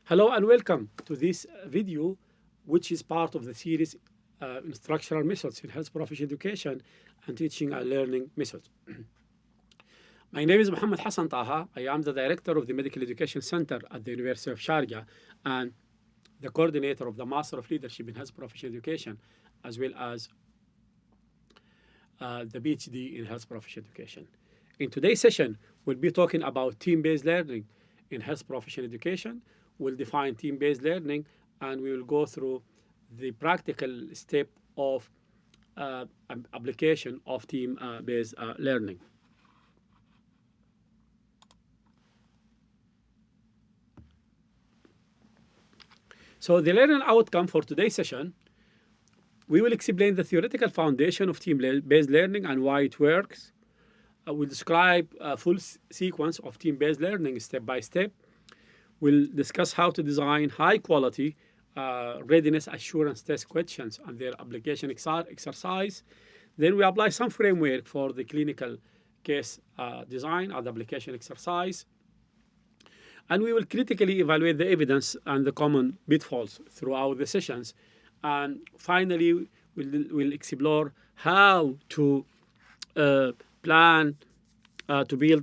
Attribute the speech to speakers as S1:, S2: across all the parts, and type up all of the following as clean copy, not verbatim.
S1: Hello and welcome to this video, which is part of the series Instructional Methods in Health Profession Education and Teaching and Learning Methods. My name is Muhammad Hassan Taha. I am the director of the Medical Education Center at the University of Sharjah and the coordinator of the Master of Leadership in Health Profession Education, as well as the PhD in Health Profession Education. In today's session, we'll be talking about team-based learning in Health Profession Education. We'll define team-based learning, and we will go through the practical step of application of team-based learning. So the learning outcome for today's session, we will explain the theoretical foundation of team-based learning and why it works. We'll describe a full sequence of team-based learning step by step. We'll discuss how to design high-quality readiness assurance test questions and their application exercise. Then we apply some framework for the clinical case design and application exercise. And we will critically evaluate the evidence and the common pitfalls throughout the sessions. And finally, we'll explore how to build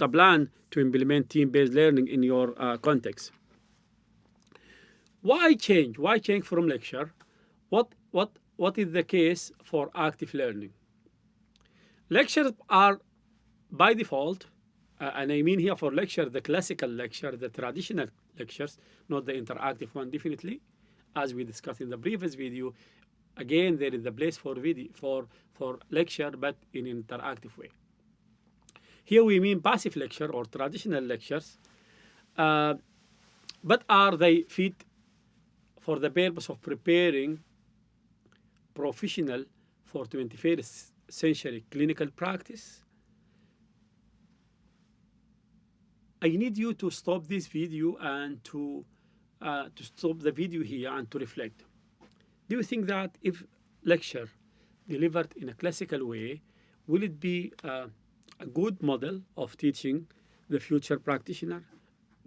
S1: a plan to implement team-based learning in your context. Why change? Why change from lecture? What is the case for active learning? Lectures are, by default, and I mean here for lecture, the classical lecture, the traditional lectures, not the interactive one, definitely. As we discussed in the previous video, again, there is a place for lecture, but in an interactive way. Here we mean passive lecture or traditional lectures, but are they fit for the purpose of preparing professional for 21st century clinical practice? I need you to stop this video and to stop the video here and to reflect. Do you think that if lecture delivered in a classical way, will it be a good model of teaching the future practitioner?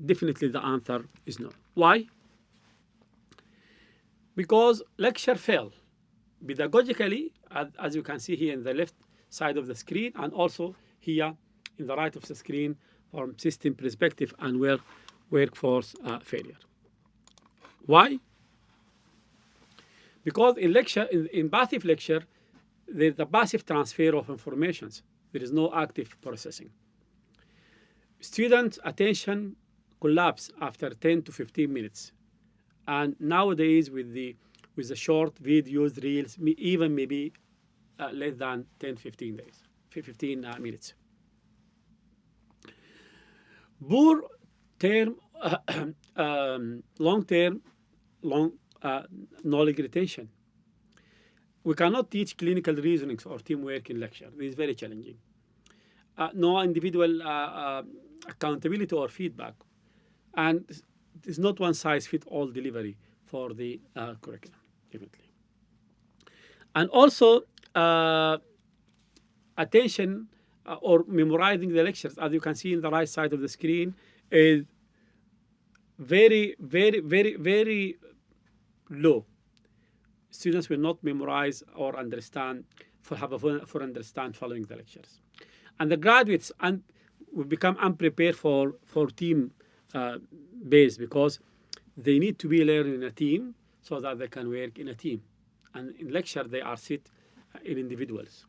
S1: Definitely the answer is no. Why? Because lecture fail pedagogically, as you can see here in the left side of the screen, and also here in the right of the screen from system perspective and workforce failure. Why? Because in lecture, in passive lecture, there's a passive transfer of information. There is no active processing. Students' attention collapse after 10 to 15 minutes. And nowadays, with the short videos, reels, even maybe less than 10, 15 minutes. Poor term, long-term, knowledge retention. We cannot teach clinical reasonings or teamwork in lecture. This is very challenging. No individual accountability or feedback. And it's not one-size-fits-all delivery for the curriculum, definitely. And also, attention or memorizing the lectures, as you can see in the right side of the screen, is very, very, very, very low. Students will not memorize or understand for understand following the lectures. And the graduates will become unprepared for team based because they need to be learning in a team so that they can work in a team. And in lecture, they are sit in individuals.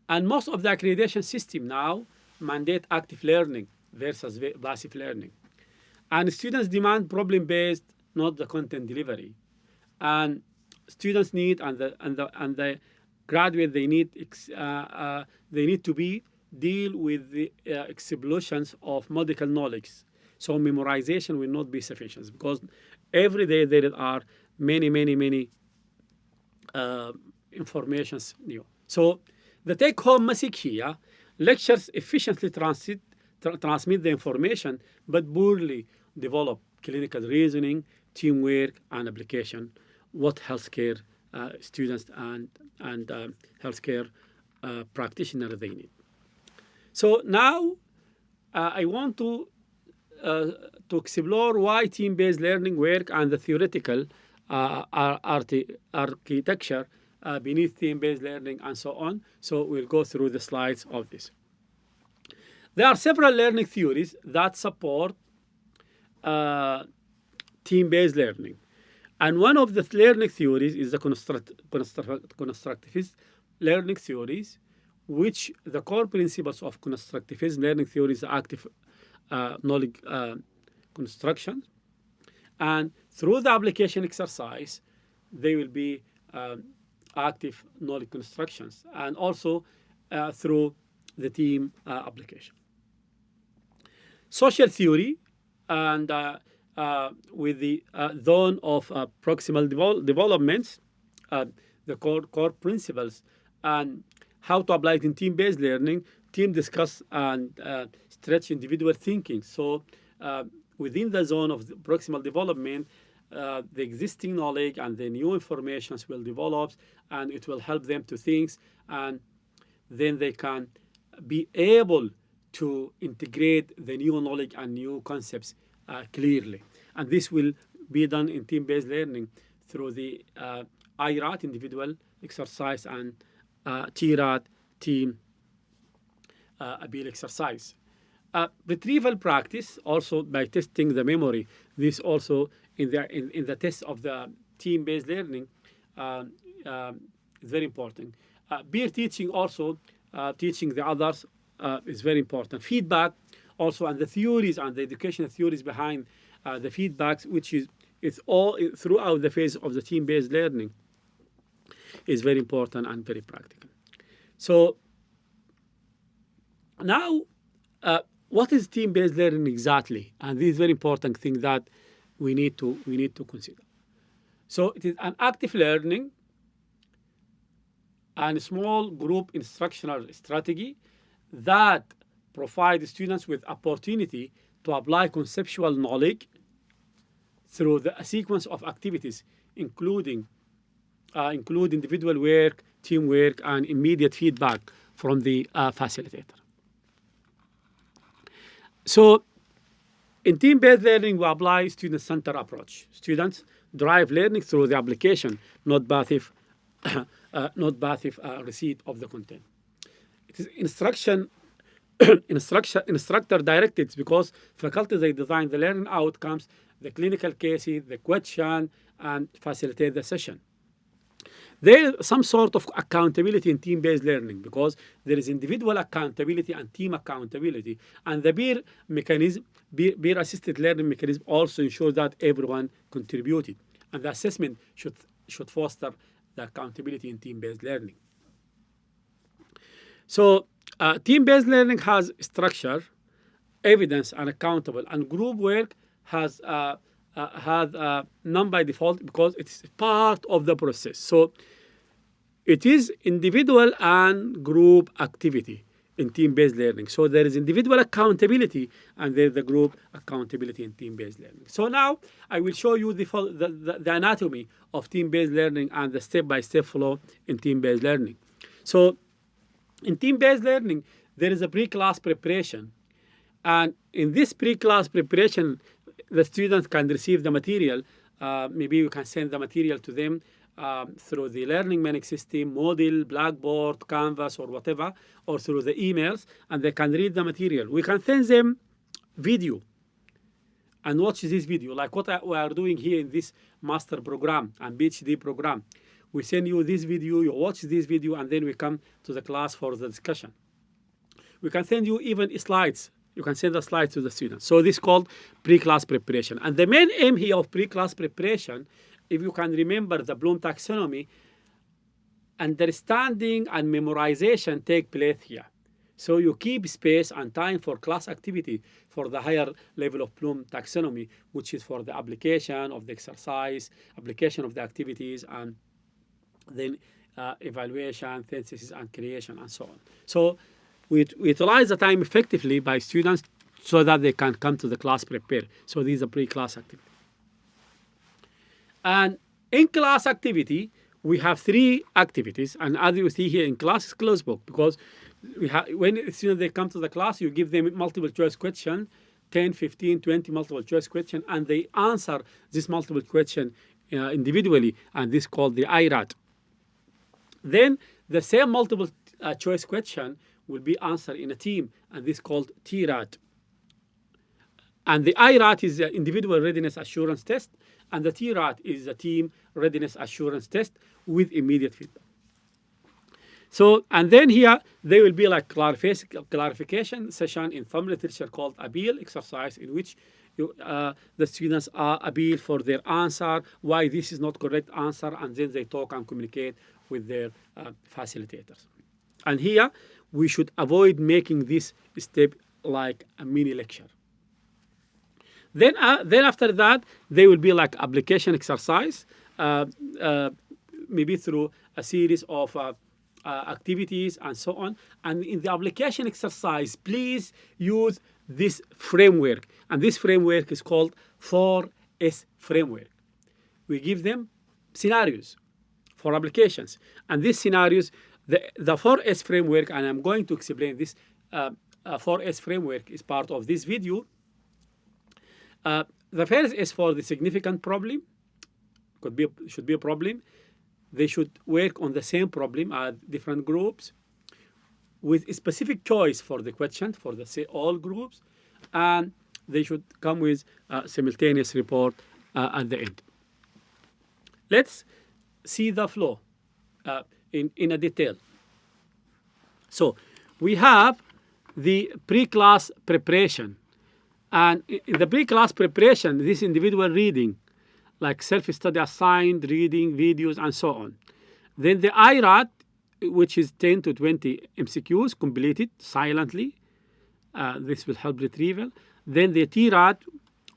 S1: And most of the accreditation system now mandate active learning versus passive learning. And students demand problem-based, not the content delivery. And students need, and the graduate, they need to deal with the explosions of medical knowledge. So memorization will not be sufficient because every day there are many informations new. So the take-home message here, lectures efficiently transmit the information, but poorly develop clinical reasoning, teamwork, and application, what healthcare students and healthcare practitioners they need. So now I want to to explore why team-based learning work and the theoretical architecture beneath team-based learning and so on. So we'll go through the slides of this. There are several learning theories that support team-based learning. And one of the learning theories is the constructivist learning theories, which the core principles of constructivist learning theory is active knowledge construction. And through the application exercise, they will be active knowledge constructions, and also through the team application. Social theory, and with the zone of proximal developments, the core principles, and how to apply it in team-based learning. Team discuss and stretch individual thinking. So within the zone of the proximal development, the existing knowledge and the new informations will develop, and it will help them to think, and then they can be able to integrate the new knowledge and new concepts clearly. And this will be done in team-based learning through the IRAT, individual exercise, and TRAT, team appeal exercise. Retrieval practice, also by testing the memory. This also in the test of the team-based learning is very important. Peer teaching also, teaching the others is very important. Feedback also, and the theories and the educational theories behind the feedbacks, which is all throughout the phase of the team-based learning, is very important and very practical. So now, what is team-based learning exactly? And this is a very important thing that we need to consider. So it is an active learning and small group instructional strategy that provides students with opportunity to apply conceptual knowledge through a sequence of activities, include individual work, teamwork, and immediate feedback from the facilitator. So in team-based learning, we apply student-centered approach. Students drive learning through the application, not passive receipt of the content. It is instructor directed, because faculty, they design the learning outcomes, the clinical cases, the question, and facilitate the session. There is some sort of accountability in team-based learning, because there is individual accountability and team accountability, and the peer mechanism, peer-assisted learning mechanism, also ensures that everyone contributed, and the assessment should foster the accountability in team-based learning. So team-based learning has structure, evidence, and accountable, and group work has none by default, because it's part of the process. So it is individual and group activity in team-based learning. So there is individual accountability, and there's the group accountability in team-based learning. So now I will show you the anatomy of team-based learning and the step-by-step flow in team-based learning. So in team-based learning, there is a pre-class preparation. And in this pre-class preparation, the students can receive the material. Maybe you can send the material to them through the learning management system, Moodle, Blackboard, Canvas, or whatever, or through the emails, and they can read the material. We can send them video and watch this video, like what we are doing here in this master program and PhD program. We send you this video, you watch this video, and then we come to the class for the discussion. We can send you even slides. You can send the slides to the students. So this is called pre-class preparation. And the main aim here of pre-class preparation, if you can remember the Bloom taxonomy, understanding and memorization take place here. So you keep space and time for class activity for the higher level of Bloom taxonomy, which is for the application of the exercise, application of the activities, and then evaluation, synthesis, and creation, and so on. So we utilize the time effectively by students so that they can come to the class prepared. So these are pre-class activity. And in class activity, we have 3 activities. And as you see here in class, it's closed book, because when students they come to the class, you give them multiple choice question. 10, 15, 20 multiple choice question, and they answer this multiple question individually, and this is called the IRAT. Then the same multiple choice question will be answered in a team, and this is called TRAT. And the IRAT is the individual readiness assurance test, and the TRAT is the team readiness assurance test with immediate feedback. So, and then here, there will be like clarification session in some literature called appeal exercise, in which the students are appeal for their answer, why this is not correct answer, and then they talk and communicate with their facilitators. And here, we should avoid making this step like a mini lecture. Then after that, there will be like application exercise, maybe through a series of activities and so on. And in the application exercise, please use this framework. And this framework is called 4S framework. We give them scenarios for applications. And these scenarios, the 4S framework, and I'm going to explain this 4S framework is part of this video. The first is for the significant problem. Should be a problem. They should work on the same problem at different groups with a specific choice for the question for the all groups, and they should come with a simultaneous report at the end. Let's see the flow in a detail. So we have the pre-class preparation. And in the pre-class preparation, this individual reading, like self-study assigned, reading, videos, and so on. Then the IRAT, which is 10 to 20 MCQs completed silently. This will help retrieval. Then the TRAT,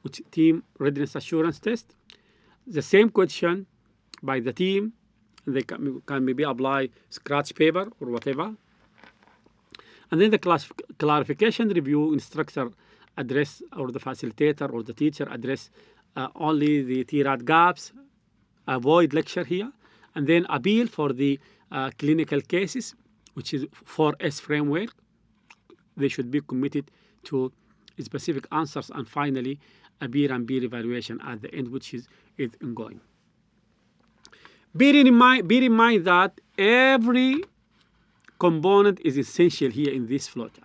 S1: which team readiness assurance test. The same question by the team. They can maybe apply scratch paper or whatever. And then the clarification review, instructor address, or the facilitator or the teacher address only the TRAT gaps, avoid lecture here, and then appeal for the clinical cases, which is 4S framework. They should be committed to specific answers, and finally a peer and peer evaluation at the end, which is ongoing. Bear in mind that every component is essential here in this flowchart.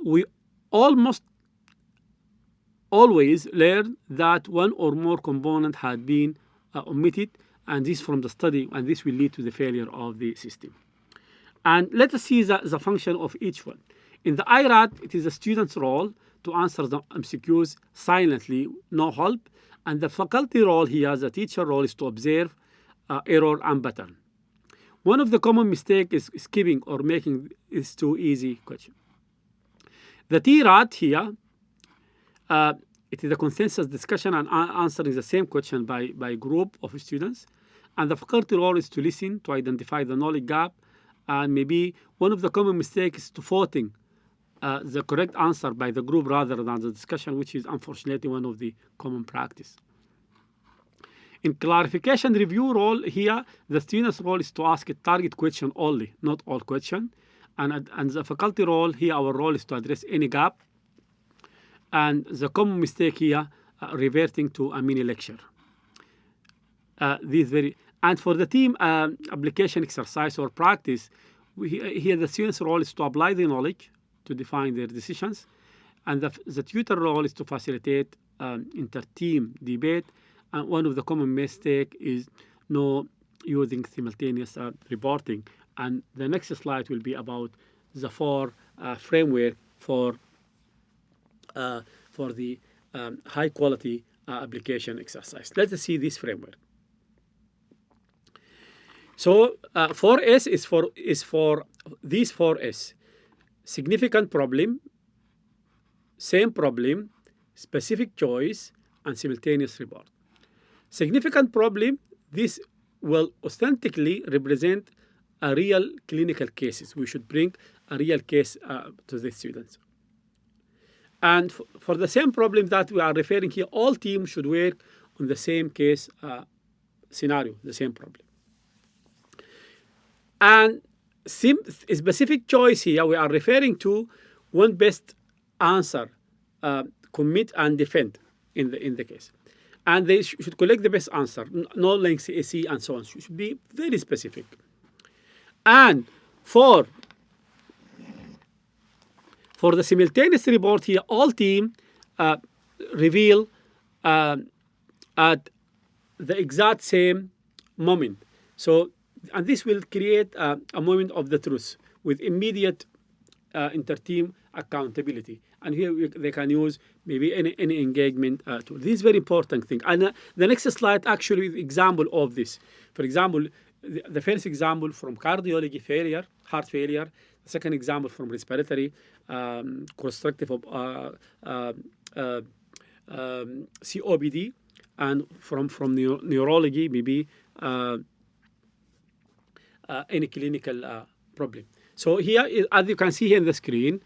S1: We almost always learn that one or more component had been omitted, and this from the study, and this will lead to the failure of the system. And let us see the function of each one. In the IRAT, it is the student's role to answer the MCQs silently, no help, and the faculty role here, the teacher role, is to observe error and pattern. One of the common mistakes is skipping or making this too easy question. The TRAT here, it is a consensus discussion and answering the same question by group of students. And the faculty role is to listen, to identify the knowledge gap. And maybe one of the common mistakes is to voting the correct answer by the group rather than the discussion, which is unfortunately one of the common practice. In clarification review role here, the student's role is to ask a target question only, not all question. And the faculty role here, our role is to address any gap. And the common mistake here, reverting to a mini lecture. And for the team application exercise or practice, here the student's role is to apply the knowledge to define their decisions. And the tutor role is to facilitate inter-team debate. And one of the common mistakes is no using simultaneous reporting. And the next slide will be about the 4 framework for the high quality application exercise. Let us see this framework. So 4S is for these 4S: significant problem, same problem, specific choice, and simultaneous report. Significant problem, this will authentically represent a real clinical cases. We should bring a real case to the students. And for the same problem that we are referring here, all teams should work on the same case scenario, the same problem. And specific choice here, we are referring to one best answer, commit, and defend in the case. And they should collect the best answer, no length AC and so on. Should be very specific. And for the simultaneous report here, all team reveal at the exact same moment. So, and this will create a moment of the truth with immediate inter-team accountability. And here they can use maybe any engagement tool. This is very important thing. And the next slide actually is example of this. For example, the first example from cardiology failure, heart failure. The second example from respiratory, constructive COPD, and from neurology, maybe any clinical problem. So here, as you can see here in the screen,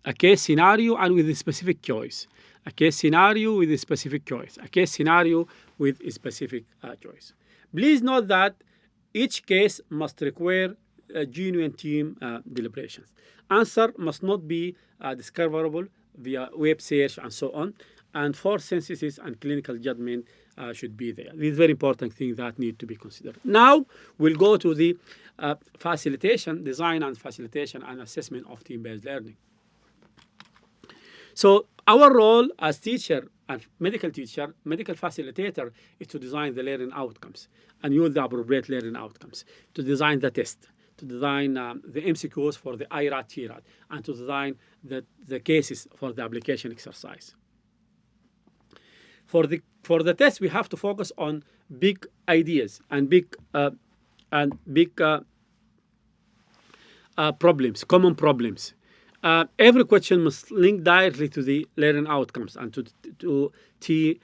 S1: a case scenario and with a specific choice. A case scenario with a specific choice. A case scenario with a specific choice. Please note that each case must require genuine team deliberations. Answer must not be discoverable via web search and so on. And for synthesis and clinical judgment should be there. These very important things that need to be considered. Now we'll go to the facilitation, design and facilitation and assessment of team-based learning. So our role as teacher and medical teacher, medical facilitator, is to design the learning outcomes and use the appropriate learning outcomes, to design the test, to design the MCQs for the IRAT, TRAT, and to design the cases for the application exercise. For the test, we have to focus on big ideas and big problems, common problems. Every question must link directly to the learning outcomes and to team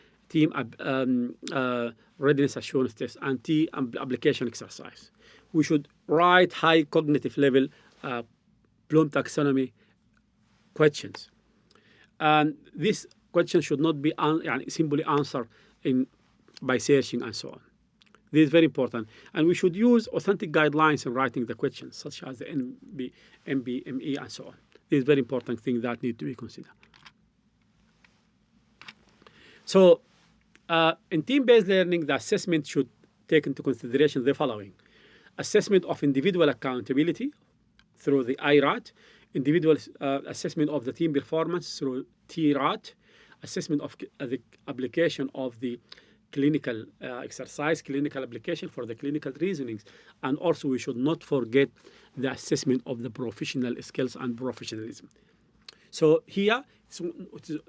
S1: readiness assurance test and team application exercise. We should write high cognitive level Bloom taxonomy questions. And this question should not be simply answered by searching and so on. This is very important. And we should use authentic guidelines in writing the questions, such as the MBME and so on. This is very important thing that need to be considered. So in team-based learning, the assessment should take into consideration the following. Assessment of individual accountability through the IRAT, individual assessment of the team performance through TRAT, assessment of the application of the clinical exercise, clinical application for the clinical reasonings. And also we should not forget the assessment of the professional skills and professionalism. So here, it's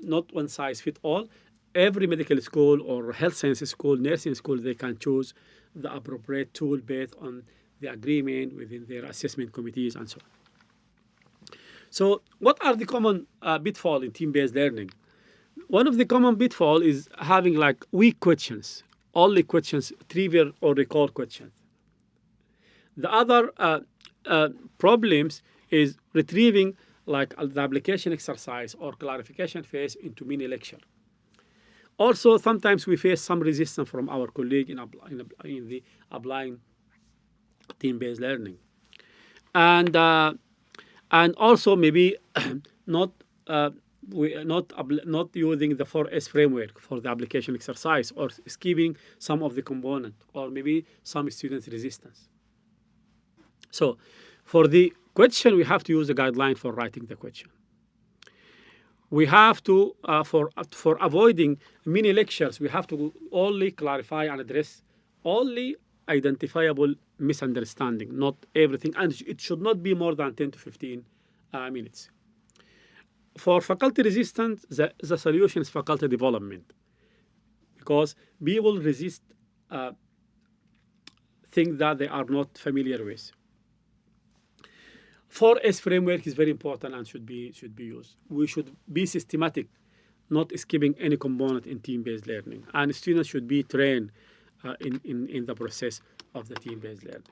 S1: not one size fits all. Every medical school or health sciences school, nursing school, they can choose the appropriate tool based on the agreement within their assessment committees and so on. So what are the common pitfalls in team-based learning? One of the common pitfalls is having like weak questions, only questions, trivial or recall questions. The other problems is retrieving like the application exercise or clarification phase into mini lecture. Also, sometimes we face some resistance from our colleague in the applying team-based learning, and also maybe not using the 4S framework for the application exercise, or skipping some of the component, or maybe some students' resistance. So, for the question, we have to use a guideline for writing the question. We have to, for avoiding mini lectures, we have to only clarify and address only identifiable misunderstanding, not everything, and it should not be more than 10 to 15 minutes. For faculty resistance, the solution is faculty development, because people resist things that they are not familiar with. 4S framework is very important and should be used. We should be systematic, not skipping any component in team-based learning. And students should be trained in the process of the team-based learning.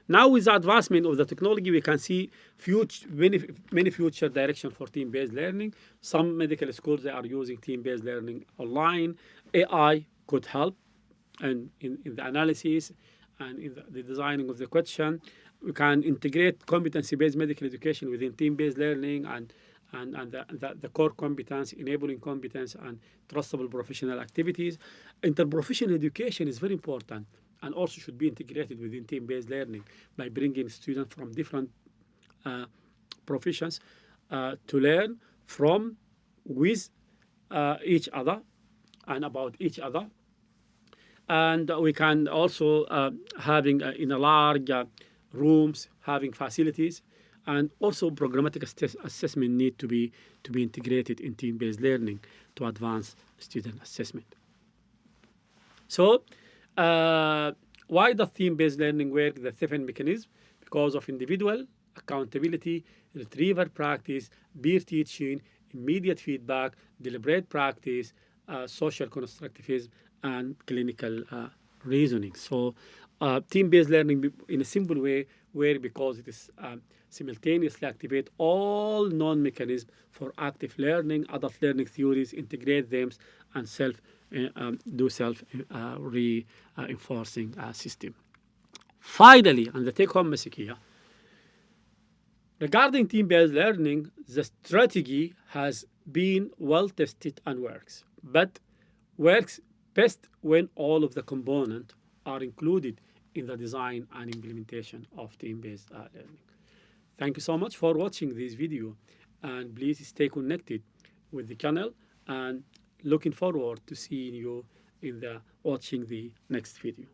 S1: Now, with the advancement of the technology, we can see many future directions for team-based learning. Some medical schools, they are using team-based learning online. AI could help in the analysis and in the designing of the question. We can integrate competency-based medical education within team-based learning, and and the core competence, enabling competence, and trustable professional activities. Interprofessional education is very important and also should be integrated within team-based learning by bringing students from different professions to learn from, with each other and about each other. And we can also having in a large rooms, having facilities, and also programmatic assessment need to be integrated in team-based learning to advance student assessment. So why does team-based learning work? The 7 mechanisms: because of individual accountability, retrieval practice, peer teaching, immediate feedback, deliberate practice, social constructivism, and clinical reasoning. So team-based learning in a simple way, where because it is simultaneously activate all known mechanisms for active learning, adult learning theories, integrate them, and reinforcing system. Finally, and the take-home message here, regarding team-based learning, the strategy has been well tested and works, but works best when all of the components are included in the design and implementation of team-based learning. Thank you so much for watching this video, and please stay connected with the channel, and looking forward to seeing you in watching the next video.